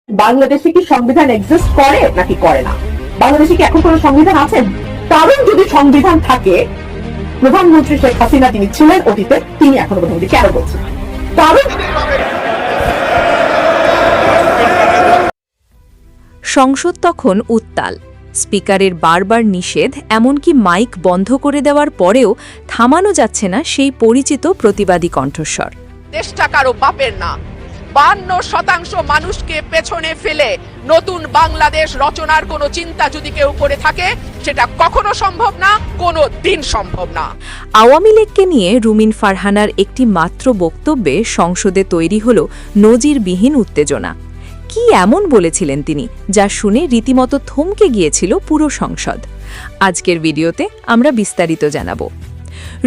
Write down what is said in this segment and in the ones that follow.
বাংলাদেশে কি সংবিধান এক্সিস্ট করে নাকি করে না? বাংলাদেশে কি এখন কোনো সংবিধান আছে? কারণ যদি সংবিধান থাকে, প্রধানমন্ত্রী শেখ হাসিনা তিনি ছিলেন অতীতে, তিনি এখনো প্রধানমন্ত্রী কেন বলছেন? কারণ সংসদ তখন উত্তাল। স্পিকারের বারবার নিষেধ, এমনকি মাইক বন্ধ করে দেওয়ার পরেও থামানো যাচ্ছে না সেই পরিচিত প্রতিবাদী কণ্ঠস্বর। দেশটা কারো বাপের না। 52% মানুষকে পেছনে ফেলে নতুন বাংলাদেশ রচনার কোনো চিন্তা যদি কেউ করে থাকে, সেটা কখনো সম্ভব না, কোনো দিন সম্ভব না। আওয়ামী লীগকে নিয়ে রুমিন ফারহানার একটি মাত্র বক্তব্যে সংসদে তৈরি হল নজিরবিহীন উত্তেজনা। কি এমন বলেছিলেন তিনি, যা শুনে রীতিমতো থমকে গিয়েছিল পুরো সংসদ? আজকের ভিডিওতে আমরা বিস্তারিত জানাব।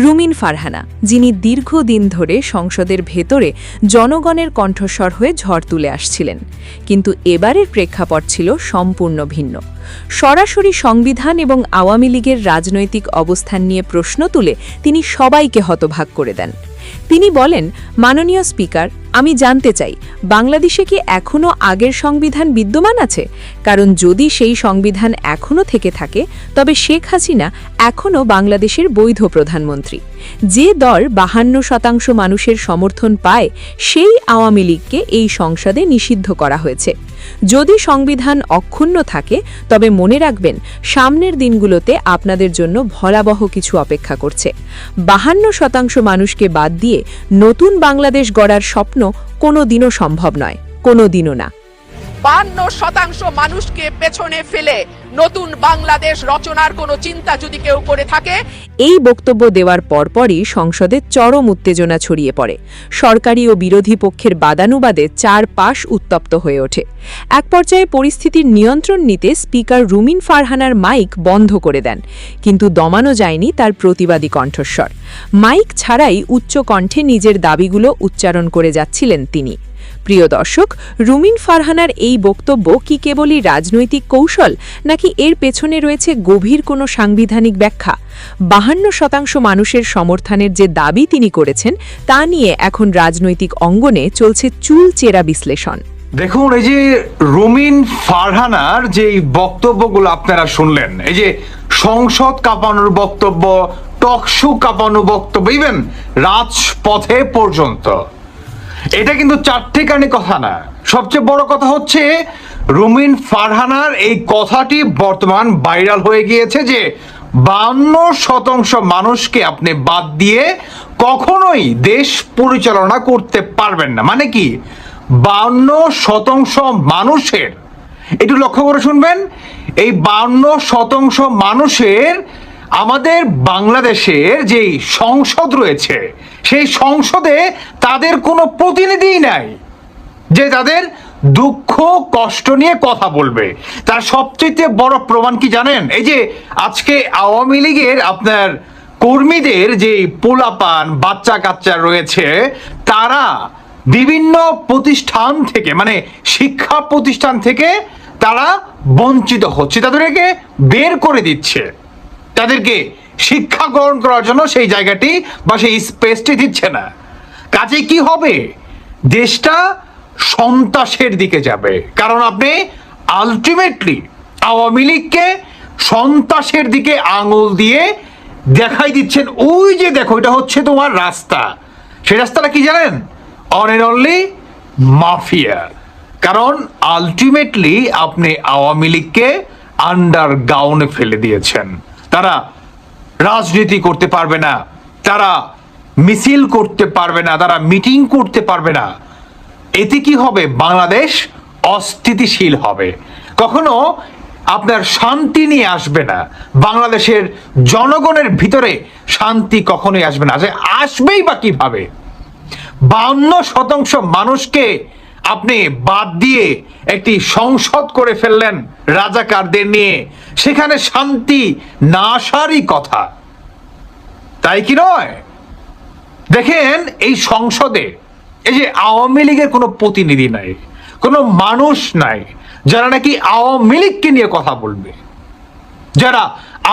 রুমিন ফারহানা, যিনি দীর্ঘদিন ধরে সংসদের ভেতরে জনগণের কণ্ঠস্বর হয়ে ঝড় তুলে আসছিলেন, কিন্তু এবারের প্রেক্ষাপট ছিল সম্পূর্ণ ভিন্ন। সরাসরি সংবিধান এবং আওয়ামী লীগের রাজনৈতিক অবস্থান নিয়ে প্রশ্ন তুলে তিনি সবাইকে হতবাক করে দেন। তিনি বলেন, মাননীয় স্পিকার, আমি জানতে চাই বাংলাদেশে কি এখনও আগের সংবিধান বিদ্যমান আছে? কারণ যদি সেই সংবিধান এখনও থেকে থাকে, তবে শেখ হাসিনা এখনও বাংলাদেশের বৈধ প্রধানমন্ত্রী। যে দল 52% মানুষের সমর্থন পায়, সেই আওয়ামী লীগকে এই সংসদে নিষিদ্ধ করা হয়েছে। যদি সংবিধান অক্ষুণ্ণ থাকে, তবে মনে রাখবেন সামনের দিনগুলোতে আপনাদের জন্য ভয়াবহ কিছু অপেক্ষা করছে। 52% মানুষকে বাদ দিয়ে নতুন বাংলাদেশ গড়ার স্বপ্ন কোনো দিনও সম্ভব নয়, কোনো দিনও না। 52% মানুষকে পেছনে ফেলে নতুন বাংলাদেশ রচনার কোনো চিন্তা যদি কেউ করে থাকে। এই বক্তব্য দেওয়ার পরপরই সংসদে চরম উত্তেজনা ছড়িয়ে পড়ে। সরকারি ও বিরোধী পক্ষের বাদানুবাদে চারপাশ উত্তপ্ত হয়ে ওঠে। এক পর্যায়ে পরিস্থিতির নিয়ন্ত্রণ নিতে স্পিকার রুমিন ফারহানার মাইক বন্ধ করে দেন, কিন্তু দমানো যায়নি তার প্রতিবাদী কণ্ঠস্বর। মাইক ছাড়াই উচ্চ কণ্ঠে নিজের দাবিগুলো উচ্চারণ করে যাচ্ছিলেন তিনি। প্রিয় দর্শক, রুমিন ফারহানার এই বক্তব্য কি কেবলই রাজনৈতিক কৌশল, নাকি এর পেছনে রয়েছে গভীর কোনো সাংবিধানিক ব্যাখ্যা? 52% মানুষের সমর্থনের যে দাবি তিনি করেছেন, তা নিয়ে এখন রাজনৈতিক অঙ্গনে চলছে চুলচেরা বিশ্লেষণ। দেখুন, এই যে রুমিন ফারহানার যে বক্তব্যগুলো আপনারা শুনলেন, এই যে সংসদ কাঁপানোর বক্তব্য, টকশো কাঁপানোর বক্তব্য, ইভেন রাজপথে পর্যন্ত, এটা কিন্তু চারটিখানি কথা না। সবচেয়ে বড় কথা হচ্ছে রুমিন ফারহানার এই কথাটি বর্তমান ভাইরাল হয়ে গিয়েছে যে 52% মানুষকে আপনি বাদ দিয়ে কখনোই দেশ পরিচালনা করতে পারবেন না। মানে কি, 52% মানুষের, একটু লক্ষ্য করে শুনবেন, এই 52% মানুষের আমাদের বাংলাদেশের যে সংসদ রয়েছে, সেই সংসদে তাদের কোনো প্রতিনিধিই নাই যে তাদের দুঃখ কষ্ট নিয়ে কথা বলবে। তার সবচেয়ে বড় প্রমাণ কি জানেন? এই যে আজকে আওয়ামী লীগের আপনার কর্মীদের যে পোলাপান বাচ্চা কাচ্চা রয়েছে, তারা বিভিন্ন প্রতিষ্ঠান থেকে, মানে শিক্ষা প্রতিষ্ঠান থেকে তারা বঞ্চিত হচ্ছে, তাদেরকে বের করে দিচ্ছে, তাদেরকে শিক্ষা গ্রহণ করার জন্য সেই জায়গাটি বা সেই স্পেসটি দিচ্ছে না। কাজে কি হবে? দেশটা সন্ত্রাসের দিকে যাবে। কারণ আপনি আলটিমেটলি আওয়ামী লীগকে সন্ত্রাসের দিকে আঙুল দিয়ে দেখাই দিচ্ছেন। ওই যে দেখো, এটা হচ্ছে তোমার রাস্তা। সেই রাস্তাটা কি জানেন? One and only mafia. কারণ আলটিমেটলি আপনি আওয়ামী লীগকে আন্ডারগ্রাউন্ডে ফেলে দিয়েছেন। তারা রাজনীতি করতে পারবে না, তারা মিছিল করতে পারবে না, তারা মিটিং করতে পারবে না। এতে কি হবে? বাংলাদেশ অস্থিতিশীল হবে, কখনো আপনার শান্তি নিয়ে আসবে না। বাংলাদেশের জনগণের ভিতরে শান্তি কখনোই আসবে না। আসবেই বা কিভাবে? 52% মানুষকে আপনি বাদ দিয়ে একটি সংসদ করে ফেললেন রাজাকারদের নিয়ে, সেখানে শান্তি না আসারই কথা, তাই কি নয়? দেখেন, এই সংসদে এই যে আওয়ামী লীগের কোনো প্রতিনিধি নাই, কোনো মানুষ নাই যারা নাকি আওয়ামী লীগকে নিয়ে কথা বলবে, যারা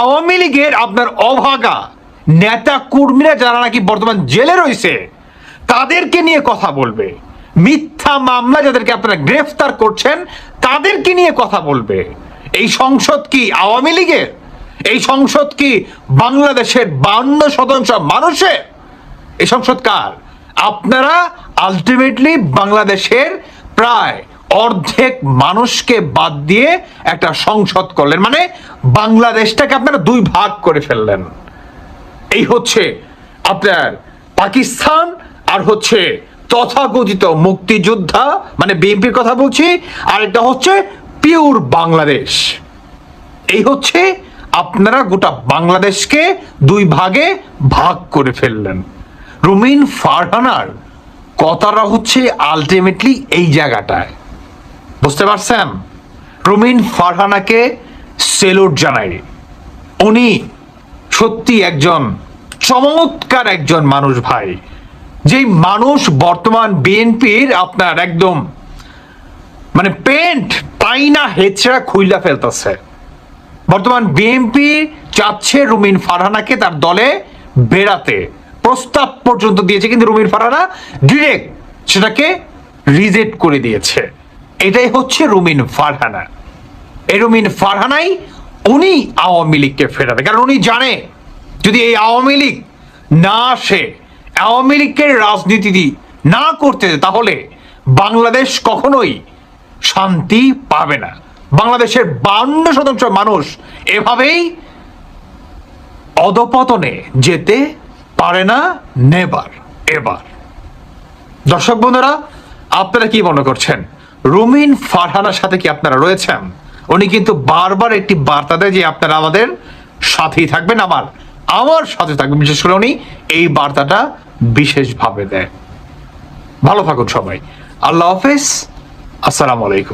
আওয়ামী লীগের আপনার অভাগা নেতা কর্মীরা যারা নাকি বর্তমান জেলে রয়েছে, তাদেরকে নিয়ে কথা বলবে। মিথ্যা মামলা যাদেরকে আপনারা গ্রেফতার করছেন তাদেরকে নিয়ে কথা বলবে। এই সংসদ কি আওয়ামী লীগের? এই সংসদ কি বাংলাদেশের 52% মানুষের? এই সংসদ কার? আপনারা আলটিমেটলি বাংলাদেশের প্রায় অর্ধেক মানুষকে বাদ দিয়ে একটা সংসদ করলেন, মানে বাংলাদেশটাকে আপনারা দুই ভাগ করে ফেললেন। এই হচ্ছে আপনার পাকিস্তান আর হচ্ছে তথাকথিত মুক্তিযোদ্ধা, মানে বিএনপির কথা বলছি, আর এটা হচ্ছে পিওর বাংলাদেশ। এই হচ্ছে আপনারা গোটা বাংলাদেশকে দুই ভাগে ভাগ করে ফেললেন। রুমিন ফারহানার কথাটা হচ্ছে আলটিমেটলি এই জায়গাটায়, বুঝতে পারছেন? রুমিন ফারহানাকে সেলুট জানাই। উনি সত্যি একজন চমৎকার একজন মানুষ ভাই, যেই মানুষ বর্তমান বিএনপির আপনার একদম মানে পেন্ট পাইনা হেচড়া খুইলা ফেলতেছে। বর্তমান বিএনপি চাচ্ছে রুমিন ফারহানাকে তার দলে বেড়াতে, প্রস্তাব পর্যন্ত দিয়েছে, কিন্তু রুমিন ফারহানা ডিরেক্ট সেটাকে রিজেক্ট করে দিয়েছে। এটাই হচ্ছে রুমিন ফারহানা। এই রুমিন ফারহানাই উনি আওয়ামী লীগকে ফেরাবে, কারণ উনি জানে যদি এই আওয়ামী লীগ না আসে, আওয়ামী লীগকে রাজনীতি না করতে, তাহলে বাংলাদেশ কখনোই শান্তি পাবে না। বাংলাদেশের 52% মানুষ এভাবেই অধপতনে যেতে পারে না, নেবার এবার। দর্শক বন্ধুরা, আপনারা কি মনে করছেন? রুমিন ফারহানার সাথে কি আপনারা রয়েছেন? উনি কিন্তু বারবার একটি বার্তা দেয় যে আপনারা আমাদের সাথেই থাকবেন, আমার সাথে থাকবেন। বিশেষ করে উনি এই বার্তাটা বিশেষভাবে দেয়। ভালো থাকুন সবাই। আল্লাহ হাফেজ। আসসালামু আলাইকুম।